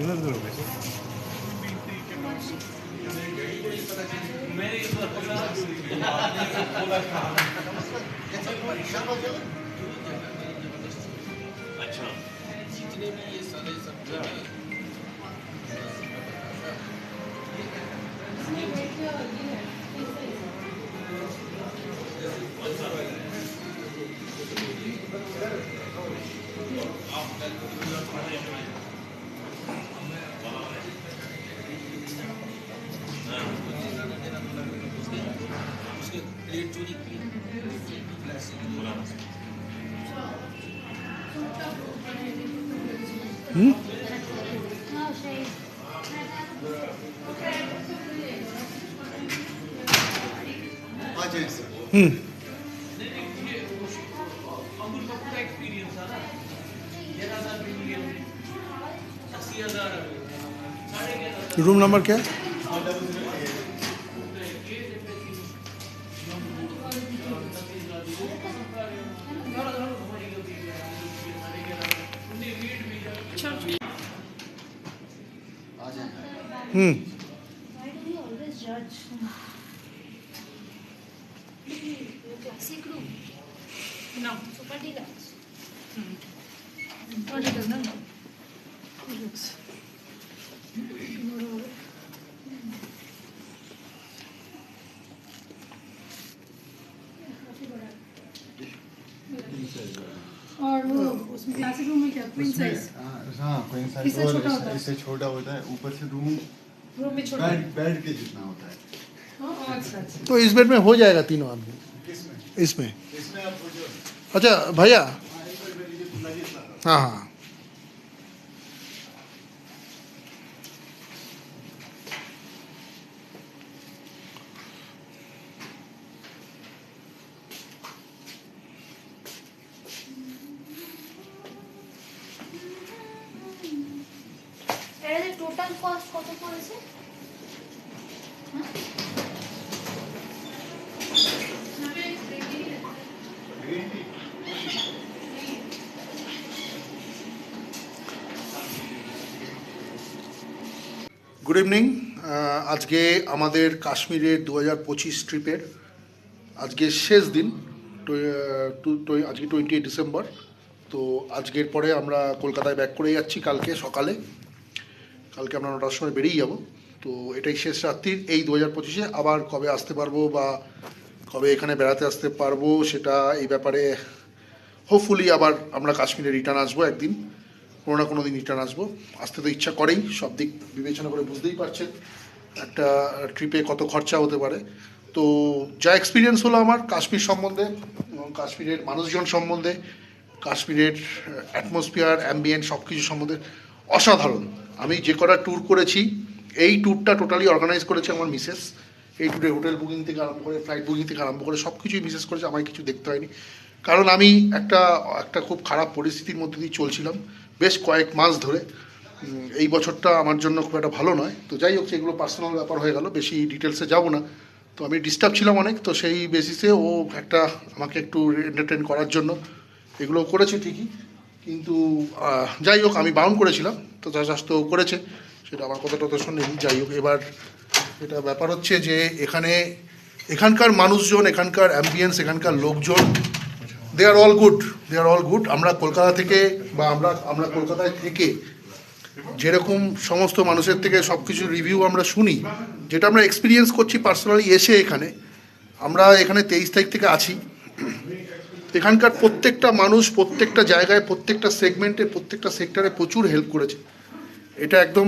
इधर उधर हो गए। अच्छा जितने भी ये सारे सब उसके प्लेट चोरी की रूम नंबर क्या है? Why do we always judge? Classic room. No. Super deluxe. What it is, no? It looks. और वो उसमें क्लासिक रूम में क्या क्वीन साइज हाँ क्वीन साइज इससे छोटा होता है। इससे छोटा होता है, ऊपर से रूम रूम में छोटा बेड बेड के जितना होता है। हाँ अच्छा अच्छा तो इस बेड में हो जाएगा तीनों आदमी किसमें? इसमें? इसमें आप हो जाओ। अच्छा भैया, हाँ एक बार लीजिए तो लगे सारा। हाँ हाँ এর টোটাল কস্ট কত পড়েছে? Good evening. আজকে আমাদের কাশ্মীরের 2025 ট্রিপের আজকে শেষ দিন। আজকে 28 ডিসেম্বর। তো আজকের পরে আমরা কলকাতায় ব্যাক করে যাচ্ছি কালকে সকালে। কালকে আমরা 9টার সময় বেরিয়ে যাব। তো এটাই শেষ রাত্রির এই 2025-এ। আবার কবে আসতে পারবো বা কবে এখানে বেড়াতে আসতে পারবো সেটা এই ব্যাপারে হোপফুলি আবার আমরা কাশ্মীরে রিটার্ন আসবো একদিন, কোনো না কোনো দিন রিটার্ন আসবো। আসতে তো ইচ্ছা করেই, সব দিক বিবেচনা করে বুঝতেই পারছেন একটা ট্রিপে কত খরচা হতে পারে। তো যা এক্সপিরিয়েন্স হলো আমার কাশ্মীর সম্বন্ধে এবং কাশ্মীরের মানুষজন সম্বন্ধে, কাশ্মীরের অ্যাটমসফিয়ার অ্যাম্বিয়েন্ট সব কিছু সম্বন্ধে অসাধারণ। আমি যে কটা ট্যুর করেছি, এই ট্যুরটা টোটালি অর্গানাইজ করেছে আমার মিসেস। এই ট্যুরে হোটেল বুকিং থেকে আরম্ভ করে ফ্লাইট বুকিং থেকে আরম্ভ করে সব কিছুই মিসেস করেছে, আমায় কিছু দেখতে হয়নি। কারণ আমি একটা খুব খারাপ পরিস্থিতির মধ্যে দিয়ে চলছিলাম বেশ কয়েক মাস ধরে। এই বছরটা আমার জন্য খুব একটা ভালো নয়। তো যাই হোক, সেগুলো পার্সোনাল ব্যাপার হয়ে গেল, বেশি ডিটেলসে যাব না। তো আমি ডিস্টার্ব ছিলাম অনেক, তো সেই বেসিসে ও আমাকে একটু এন্টারটেন করার জন্য এগুলো করেছে ঠিকই, কিন্তু যাই হোক আমি বাউন্ড করেছিলাম, তো যথাযথ করেছে, সেটা আমার কথাটা তো শোনেনি। যাই হোক, এবার এটা ব্যাপার হচ্ছে যে এখানকার মানুষজন, এখানকার অ্যাম্বিয়েন্স, এখানকার লোকজন, দে আর অল গুড। আমরা কলকাতা থেকে বা আমরা কলকাতায় থেকে যেরকম সমস্ত মানুষের থেকে সব কিছু রিভিউ আমরা শুনি, যেটা আমরা এক্সপিরিয়েন্স করছি পার্সোনালি এসে এখানে। আমরা এখানে 23 তারিখ থেকে আছি। এখানকার প্রত্যেকটা মানুষ প্রত্যেকটা জায়গায়, প্রত্যেকটা সেগমেন্টে, প্রত্যেকটা সেক্টরে প্রচুর হেল্প করেছে। এটা একদম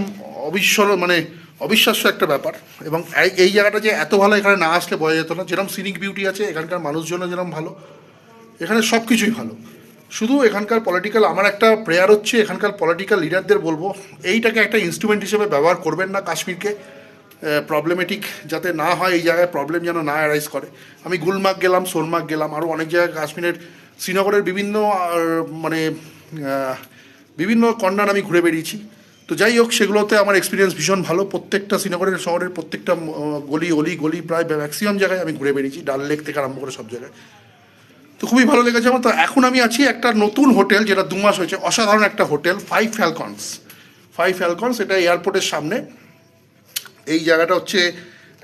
অবিশ্বাস্য একটা ব্যাপার। এবং এই জায়গাটা যে এত ভালো, এখানে না আসলে বোঝা যেত না। যেরকম সিনিক বিউটি আছে, এখানকার মানুষজনও যেরকম ভালো, এখানে সব কিছুই ভালো। শুধু এখানকার পলিটিক্যাল, আমার একটা প্রেয়ার হচ্ছে এখানকার পলিটিক্যাল লিডারদের বলবো, এইটাকে একটা ইনস্ট্রুমেন্ট হিসেবে ব্যবহার করবেন না। কাশ্মীরকে প্রবলেমেটিক যাতে না হয়, এই জায়গায় প্রবলেম যেন না অ্যারাইজ করে। আমি গুলমার্গ গেলাম, সোনমার্গ গেলাম, আরও অনেক জায়গায় কাশ্মীরের শ্রীনগরের বিভিন্ন কর্নার আমি ঘুরে বেরিয়েছি। তো যাই হোক, সেগুলোতে আমার এক্সপিরিয়েন্স ভীষণ ভালো। প্রত্যেকটা শ্রীনগরের শহরের প্রত্যেকটা গলি প্রায় ম্যাক্সিমাম জায়গায় আমি ঘুরে বেরিয়েছি, ডাল লেক থেকে আরম্ভ করে সব জায়গায়। তো খুবই ভালো লেগেছে আমার। তো এখন আমি আছি একটা নতুন হোটেল, যেটা 2 মাস হয়েছে, অসাধারণ একটা হোটেল, ফাইভ ফ্যালকনস, এটা এয়ারপোর্টের সামনে। এই জায়গাটা হচ্ছে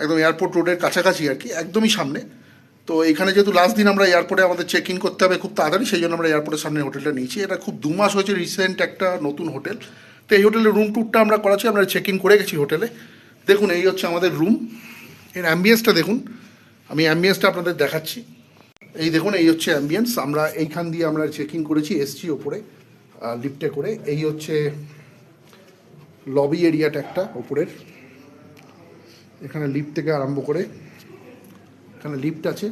একদম এয়ারপোর্ট রোডের কাছাকাছি আর কি, একদমই সামনে। তো এখানে যেহেতু লাস্ট দিন আমরা এয়ারপোর্টে আমাদের চেক ইন করতে হবে খুব তাড়াতাড়ি, সেই জন্য আমরা এয়ারপোর্টের সামনে হোটেলটা নিয়েছি। এটা খুব 2 মাস হয়েছে, রিসেন্ট একটা নতুন হোটেল। তো এই হোটেলের রুম ট্যুরটা আমরা করাচ্ছি, আমরা চেক ইন করে গেছি হোটেলে। দেখুন এই হচ্ছে আমাদের রুম, এর অ্যাম্বিয়েন্সটা দেখুন, আমি অ্যাম্বিয়েন্সটা আপনাদের দেখাচ্ছি। এই দেখুন এই হচ্ছে অ্যাম্বিয়েন্স। আমরা এইখান দিয়ে আমরা চেক ইন করেছি, এসছি ওপরে লিফটে করে। এই হচ্ছে লবি এরিয়াটা একটা ওপরের, এখানে লিফট থেকে আরম্ভ করে এখানে লিফট আছে,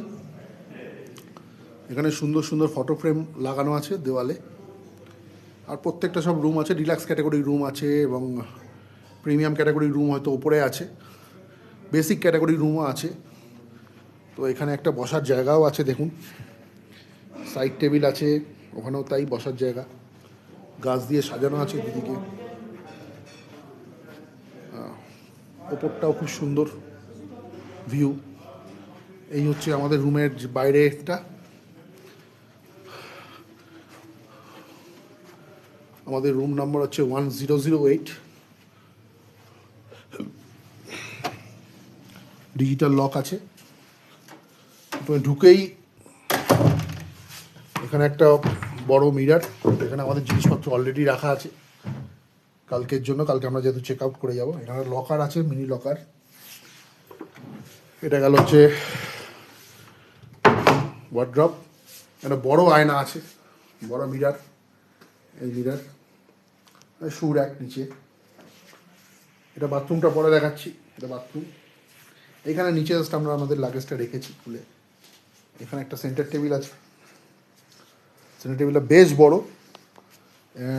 এখানে সুন্দর সুন্দর ফটো ফ্রেম লাগানো আছে দেওয়ালে। আর প্রত্যেকটা সব রুম আছে, ডিলাক্স ক্যাটাগরির রুম আছে এবং প্রিমিয়াম ক্যাটাগরির রুম হয়তো ওপরে আছে, বেসিক ক্যাটাগরির রুমও আছে। তো এখানে একটা বসার জায়গাও আছে দেখুন, সাইড টেবিল আছে, ওখানেও তাই বসার জায়গা, গাছ দিয়ে সাজানো আছে দুদিকে। ওপরটাও খুব সুন্দর ভিউ। এই হচ্ছে আমাদের রুমের বাইরেটা। আমাদের রুম নাম্বার হচ্ছে 1008। ডিজিটাল লক আছে। তুমি ঢুকেই এখানে একটা বড় মিরার, এখানে আমাদের জিনিসপত্র অলরেডি রাখা আছে কালকের জন্য, কালকে আমরা যেহেতু চেক আউট করে যাবো। এখানে লকার আছে, মিনি লকার। এটা গেল হচ্ছে ওয়ার্ড্রপ, একটা বড় আয়না আছে, বড় মিরার, এই মিরার, শু র্যাক নিচে। এটা বাথরুমটা পরে দেখাচ্ছি, এটা বাথরুম। এখানে নিচে জাস্ট আমরা আমাদের লাগেজটা রেখেছি খুলে। এখানে একটা সেন্টার টেবিল আছে, সেন্টার টেবিলটা বেশ বড়।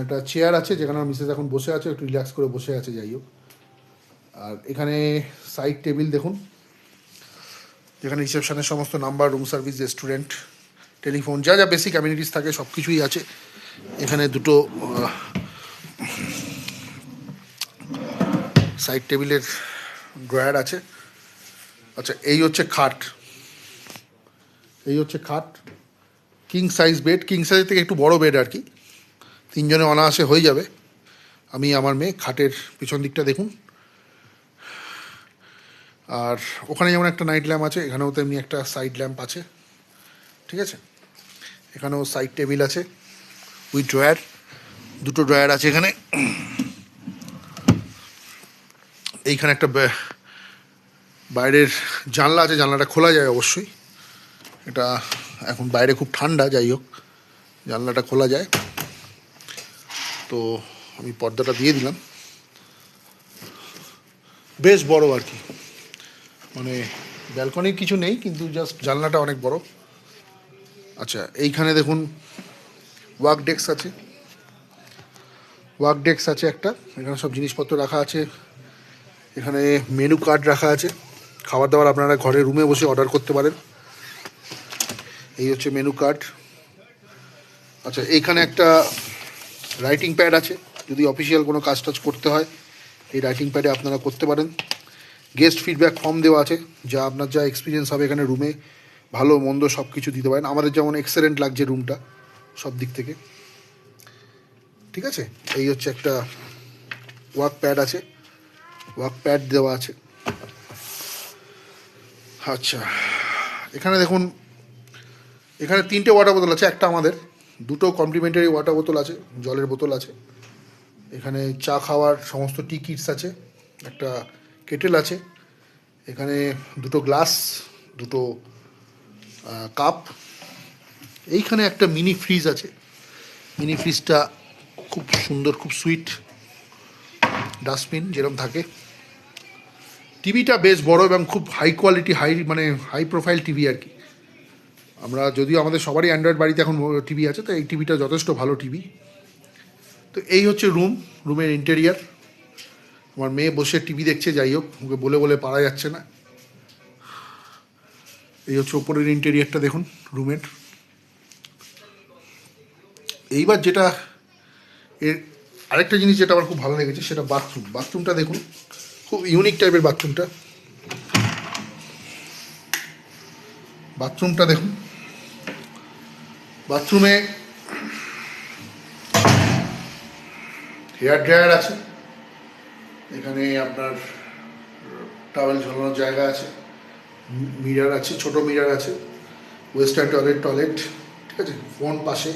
একটা চেয়ার আছে যেখানে আমার মিসেস এখন বসে আছে, একটু রিল্যাক্স করে বসে আছে, যাই হোক। আর এখানে সাইড টেবিল দেখুন, যেখানে রিসেপশনের সমস্ত number, room service, restaurant, telephone, যা যা বেসিক অ্যামিনিটিস থাকে সব কিছুই আছে। এখানে দুটো সাইড টেবিলের ড্রয়ার আছে। আচ্ছা, এই হচ্ছে খাট, এই হচ্ছে খাট, king size bed, king size থেকে একটু বড় বেড আর কি, 3 জনে অনায়াসে হয়ে যাবে। আমি আমার মেয়ে। খাটের পিছন দিকটা দেখুন। আর ওখানে যেমন একটা নাইট ল্যাম্প আছে, এখানেও তেমনি একটা সাইড ল্যাম্প আছে, ঠিক আছে। এখানেও সাইড টেবিল আছে উইথ ড্রয়ার, দুটো ড্রয়ার আছে এখানে। এইখানে একটা বাইরের জানলা আছে, জানলাটা খোলা যায় অবশ্যই। এটা এখন বাইরে খুব ঠান্ডা, যাই হোক জানলাটা খোলা যায়। তো আমি পর্দাটা দিয়ে দিলাম, বেশ বড় আর কি, মানে ব্যালকনির কিছু নেই কিন্তু জাস্ট জানলাটা অনেক বড়। আচ্ছা, এইখানে দেখুন ওয়ার্ক ডেস্ক আছে, ওয়ার্ক ডেস্ক আছে একটা, এখানে সব জিনিসপত্র রাখা আছে। এখানে মেনু কার্ড রাখা আছে, খাবার দাবার আপনারা ঘরে রুমে বসে অর্ডার করতে পারেন। এই হচ্ছে মেনু কার্ড। আচ্ছা, এইখানে একটা রাইটিং প্যাড আছে, যদি অফিসিয়াল কোনো কাজ টাজ করতে হয় এই রাইটিং প্যাডে আপনারা করতে পারেন। গেস্ট ফিডব্যাক ফর্ম দেওয়া আছে, যা আপনার যা এক্সপিরিয়েন্স হবে এখানে রুমে, ভালো মন্দ সব কিছু দিতে পারেন। আমাদের যেমন এক্সেলেন্ট লাগছে রুমটা সব দিক থেকে, ঠিক আছে। এই হচ্ছে একটা ওয়ার্ক প্যাড আছে, ওয়ার্ক প্যাড দেওয়া আছে। আচ্ছা, এখানে দেখুন, এখানে 3টে ওয়াটার বোতল আছে, একটা আমাদের, 2টো কমপ্লিমেন্টারি ওয়াটার বোতল আছে, জলের বোতল আছে। এখানে চা খাওয়ার সমস্ত টি কিটস আছে, একটা কেটেল আছে। এখানে 2টো গ্লাস, 2টো কাপ। এইখানে একটা মিনি ফ্রিজ আছে, মিনি ফ্রিজটা খুব সুন্দর, খুব সুইট, ডাস্টবিন যেরকম থাকে। টিভিটা বেশ বড় এবং খুব হাই কোয়ালিটি, মানে হাই প্রোফাইল টিভি আর কি। আমরা যদিও আমাদের সবারই অ্যান্ড্রয়েড বাড়িতে এখন টিভি আছে, তো এই টিভিটা যথেষ্ট ভালো টিভি। তো এই হচ্ছে রুম, রুমের ইন্টেরিয়ার। আমার মেয়ে বসে টিভি দেখছে, যাই হোক ওকে বলে বলে পারা যাচ্ছে না। এই হচ্ছে ওপরের ইন্টেরিয়ারটা দেখুন রুমের। এইবার যেটা এর আরেকটা জিনিস যেটা আমার খুব ভালো লেগেছে সেটা বাথরুম। বাথরুমটা দেখুন, খুব ইউনিক টাইপের বাথরুমটা। বাথরুমটা দেখুন, বাথরুমে হেয়ার ড্রায়ার আছে, এখানে আপনার টাওয়েল ঝোলানোর জায়গা আছে, মিরার আছে, ছোট মিরার আছে, ওয়েস্টার্ন টয়লেট, ঠিক আছে, ফোন পাশে।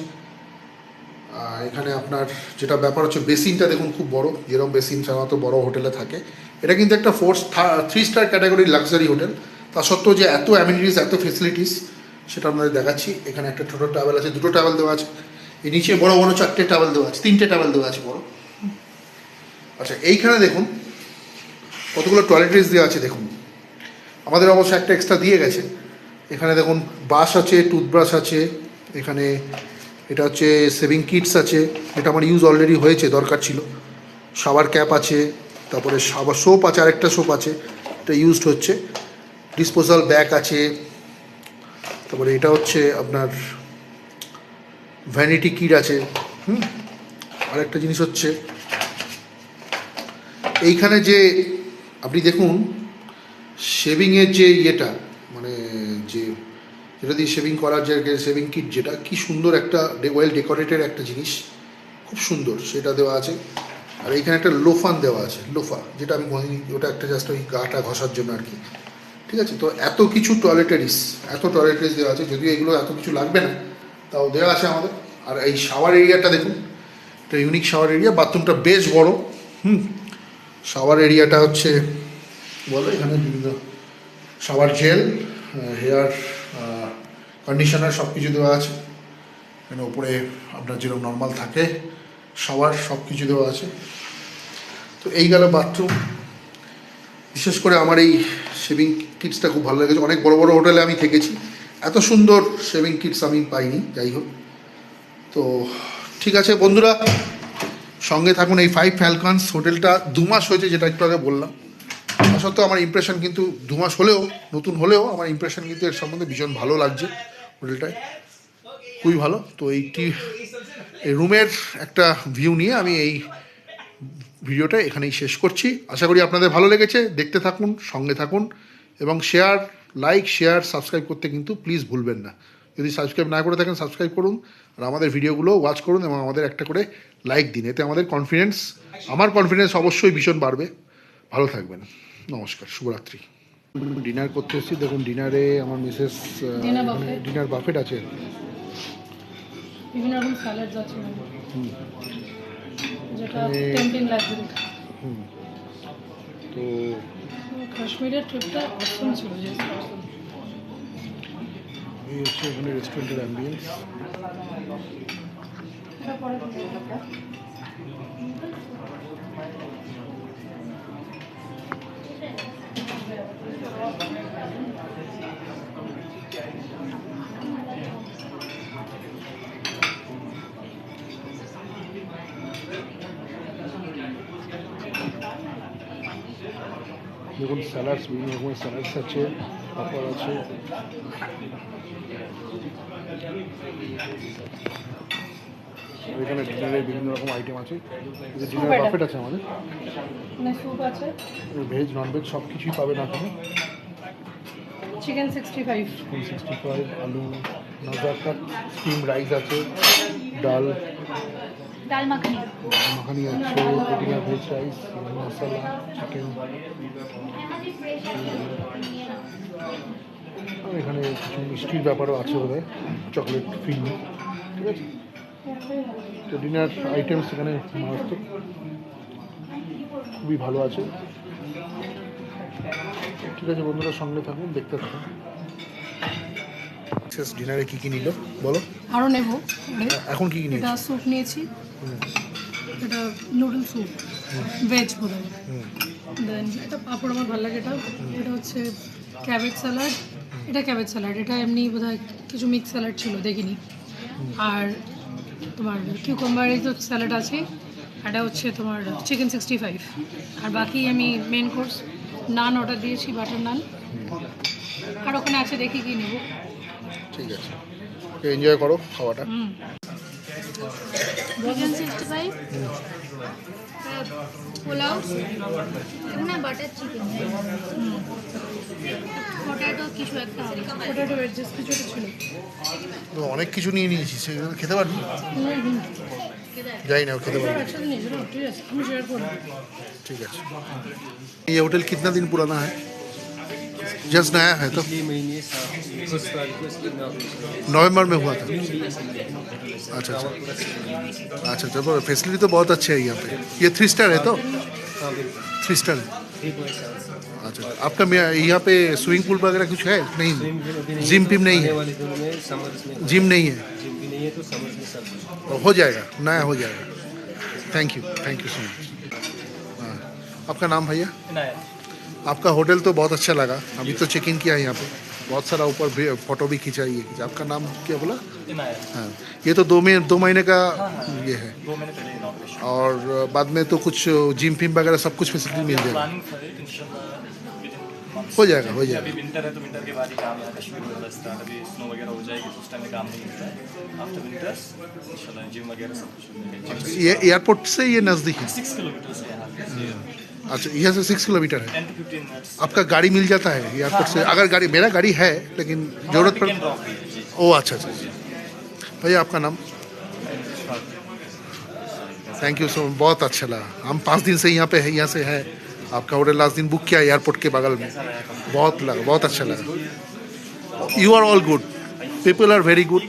এখানে আপনার যেটা ব্যাপার হচ্ছে বেসিনটা দেখুন খুব বড়, যেরকম বেসিন সাধারণত বড় হোটেলে থাকে। এটা কিন্তু একটা 3 স্টার ক্যাটাগরির লাক্সারি হোটেল, তা সত্ত্বেও যে এত অ্যামিনিটিস, এত ফেসিলিটিস সেটা আপনাদের দেখাচ্ছি। এখানে একটা ছোটো টাওয়েল আছে, 2টো টাওয়েল দেওয়া আছে, এই নিচে বড় বড় 4টে টাওয়েল দেওয়া আছে, 3টে টাওয়েল দেওয়া আছে বড়। আচ্ছা, এইখানে দেখুন কতগুলো টয়লেট্রিজ দেওয়া আছে দেখুন, আমাদের অবশ্য একটা এক্সট্রা দিয়ে গেছে। এখানে দেখুন ব্রাশ আছে, টুথব্রাশ আছে, এখানে এটা হচ্ছে সেভিং কিটস আছে, এটা আমার ইউজ অলরেডি হয়েছে, দরকার ছিল। শাওয়ার ক্যাপ আছে, তারপরে শাওয়ার সোপ আছে, আরেকটা সোপ আছে, এটা ইউজড হচ্ছে। ডিসপোজাল ব্যাগ আছে, তারপরে এটা হচ্ছে আপনার ভ্যানিটি কিট আছে। আরেকটা জিনিস হচ্ছে এইখানে যে আপনি দেখুন শেভিংয়ের যে ইয়েটা, মানে যেটা দিয়ে শেভিং করার যে শেভিং কিট, যেটা কি সুন্দর একটা ওয়েল ডেকোরেটেড একটা জিনিস, খুব সুন্দর, সেটা দেওয়া আছে। আর এইখানে একটা লোফান দেওয়া আছে, লোফা, যেটা আমি ওটা একটা জাস্ট ওই গাটা ঘষার জন্য আর কি, ঠিক আছে। তো এত কিছু টয়লেটারিস দেওয়া আছে, যদিও এগুলো এত কিছু লাগবে না, তাও দেওয়া আছে আমাদের। আর এই শাওয়ার এরিয়াটা দেখুন, এটা ইউনিক শাওয়ার এরিয়া, বাথরুমটা বেশ বড়। শাওয়ার এরিয়াটা হচ্ছে বলো, এখানে বিভিন্ন শাওয়ার জেল, হেয়ার কন্ডিশনার সব কিছু দেওয়া আছে। এখানে ওপরে আপনার যেরকম নর্মাল থাকে শাওয়ার, সব কিছু দেওয়া আছে। তো এই গেল বাথরুম। বিশেষ করে আমার এই শেভিং কিটসটা খুব ভালো লেগেছে। অনেক বড় বড় হোটেলে আমি থেকেছি, এত সুন্দর শেভিং কিটস আমি পাইনি। যাই হোক, তো ঠিক আছে বন্ধুরা, সঙ্গে থাকুন। এই 5 ফ্যালকনস হোটেলটা 2 মাস হয়েছে, যেটা একটু আগে বললাম। তা সত্ত্বেও আমার ইমপ্রেশন কিন্তু 2 মাস হলেও, নতুন হলেও আমার ইমপ্রেশন কিন্তু এর সম্বন্ধে ভীষণ ভালো লাগছে। হোটেলটায় খুবই ভালো। তো এই রুমের একটা ভিউ নিয়ে আমি এই ভিডিওটা এখানেই শেষ করছি। আশা করি আপনাদের ভালো লেগেছে। দেখতে থাকুন, সঙ্গে থাকুন, এবং শেয়ার, সাবস্ক্রাইব করতে কিন্তু প্লিজ ভুলবেন না। যদি সাবস্ক্রাইব না করে থাকেন, সাবস্ক্রাইব করুন, আর আমাদের ভিডিওগুলো ওয়াচ করুন, এবং আমাদের একটা করে লাইক দিন। এতে আমাদের আমার কনফিডেন্স অবশ্যই ভীষণ বাড়বে। ভালো থাকবেন, নমস্কার, শুভরাত্রি। ডিনার করতে এসেছি, দেখুন ডিনারে আমার মিসেস ডিনার বাফেট আছে, বিভিন্ন রকম স্যালাডস আছে, যেটা টেম্পটিং লাগবে। তো কাশ্মীরের ট্রিপটা অসম ছিল, যে এই হচ্ছে এখানে রেস্টুরেন্টের অ্যাম্বিয়েন্স। দেখুন স্যালাডস, বিভিন্ন রকমের স্যালাডস আছে, পাপড় আছে। এখানে ডিনারে বিভিন্ন রকম আইটেম আছে। ডিনার বাফেট আছে আমাদের, স্যুপ আছে, ভেজ ননভেজ সব কিছুই পাবেন এখানে। চিকেন 65, আলু নাজাকা, স্টিম রাইস আছে, ডাল মাখানি আছে, পুদিনা ভেজ রাইস, মশলা চিকেন। এখানে কিছু মিষ্টির ব্যাপারও আছে বোধ হয়, চকলেট ফিল্ম, ঠিক আছে। তো ডিনার আইটেমস এখানে মারাত্মক, খুবই ভালো আছে। ঠিক আছে বন্ধুরা, সঙ্গে থাকুন, দেখতে থাকুন। শেষ ডিনারে কী কী নিল বলো? আরও নেব। এখন কী কী নিয়েছি? এটা স্যুপ নিয়েছি, এটা নুডল স্যুপ, ভেজ বোধ হয়। দেন এটা পাঁপড় আমার ভালো লাগে। এটা হচ্ছে ক্যাবেজ স্যালাড, এটা এমনি বোধ হয় কিছু মিক্স স্যালাড ছিল, দেখিনি। আর তোমার কিউকাম্বারের তো স্যালাড আছে, এটা হচ্ছে তোমার চিকেন 65। আর বাকি আমি মেন কোর্স নান অর্ডার দিয়েছি, বাটার নান। আর ওখানে আছে, দেখি কি নেব। ঠিক আছে, এনজয় করো খাওয়াটা। চিকেন 65, পোলাও, না বাটার চিকেন, পটেটো কিছু একটা হবে, পটেটো ওয়েজেস কিছু একটা ছিল। অনেক কিছু নিয়ে নিয়েছি, সেগুলো খেতে পারবি? যাই না খেতে সব পারবো। একসাথে নিয়ে যাবো, ঠিক আছে আমি শেয়ার করবো। ठीक है। ये होटल कितना दिन पुराना है? जस्ट नया है तो पिछले महीने फर्स्ट तारीख को इसकी इनॉग्रेशन नवंबर में हुआ था। अच्छा अच्छा चलो फैसिलिटी तो बहुत अच्छे है यहाँ पे। ये 3 स्टार है तो हाँ बिल्कुल 3 स्टार है। 3.7 अच्छा आपका यहाँ पे स्विमिंग पूल वगैरह कुछ है? नहीं जिम पिम नहीं आने है? वाले दिनों में समर्स में जिम नहीं है? जिम भी नहीं है तो समर्स में सब कुछ हो जाएगा, नया हो जाएगा। Thank you so much. हाँ आपका नाम भैया? आपका होटल तो बहुत अच्छा लगा, अभी तो चेक इन किया है यहाँ पे, बहुत सारा ऊपर फोटो भी खींचा ये खींचा। आपका नाम क्या बोला? हाँ ये तो 2 महीने का ये है 2 महीने पहले इनॉग्रेशन और बाद में तो कुछ जिम फिम वगैरह सब कुछ फैसिलिटी मिल जाएगा। प्लानिंग फॉर इट इंशाल्लाह हो जाएगा अभी विंटर है तो विंटर के बाद ही काम है कश्मीर में होगा स्टार्ट अभी स्नो वगैरह हो जाएगी तो उस टाइम में काम नहीं होता है आफ्टर विंटर्स इंशाल्लाह जिम वगैरह सब कुछ मिलेगा ये एयरपोर्ट से ये नज़दीक है? 6 किलोमीटर से यहाँ से अच्छा यहाँ से 6 किलोमीटर है। 10 to 15 मिनट्स आपका गाड़ी मिल जाता है एयरपोर्ट से? अगर गाड़ी, मेरा गाड़ी है लेकिन ज़रूरत पड़। ड्रॉप भी है जी ओ अच्छा भैया आपका नाम? थैंक यू सो मच, बहुत अच्छा लगा। हम 5 दिन से यहाँ पे है, यहाँ से है। आपका होटल लास्ट दिन बुक किया एयरपोर्ट के बगल में, बहुत अच्छा लगा। You are all good, people are very good.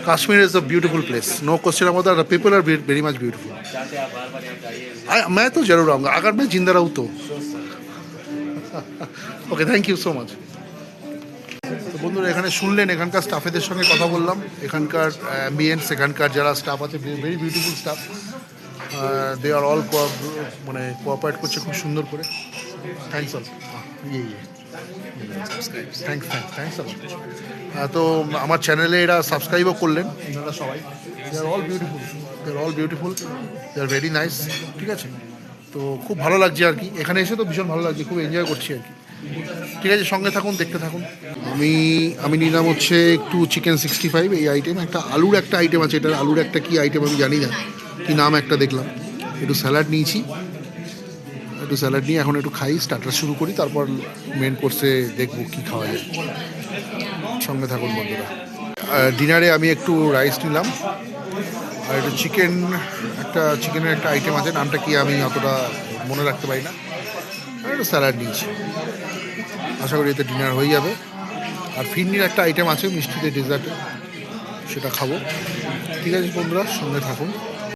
Kashmir is a beautiful place, no question about that. The people are very much beautiful. मैं तो जरूर आऊँगा अगर मैं जिंदा रहूँ तो। Okay thank you so much. তো বন্ধুরা এখানে শুনলেন এখানকার স্টাফেদের সঙ্গে কথা বললাম, এখানকার অ্যাম্বিয়েন্স, এখানকার যারা স্টাফ আছে very beautiful staff. They are all মানে কোঅপারেট করছে খুব সুন্দর করে। Thanks all. Thanks all. তো আমার চ্যানেলে এরা সাবস্ক্রাইবও করলেন এনারা সবাই। They are all beautiful, they are very nice. ঠিক আছে, তো খুব ভালো লাগছে আর কি, এখানে এসে তো ভীষণ ভালো লাগছে, খুব এনজয় করছি আর কি। ঠিক আছে, সঙ্গে থাকুন, দেখতে থাকুন। আমি নিলাম হচ্ছে একটু চিকেন 65 এই আইটেম, একটা আলুর একটা আইটেম আছে, এটার আলুর একটা কি আইটেম আমি জানি না, কি নাম একটা দেখলাম। একটু স্যালাড নিয়েছি, একটু স্যালাড নিয়ে এখন একটু খাই, স্টার্টার শুরু করি, তারপর মেন কোর্সে দেখবো কি খাওয়া যায়। সঙ্গে থাকুন বন্ধুরা। ডিনারে আমি একটু রাইস নিলাম আর একটু চিকেনের একটা আইটেম আছে, নামটা কি আমি অতটা মনে রাখতে পারি না, আর একটু স্যালাড নিয়েছি। আশা করি এতে ডিনার হয়ে যাবে। আর ফিরনির একটা আইটেম আছে মিষ্টিতে, ডেজার্টে, সেটা খাবো। ঠিক আছে বন্ধুরা, সঙ্গে থাকুন।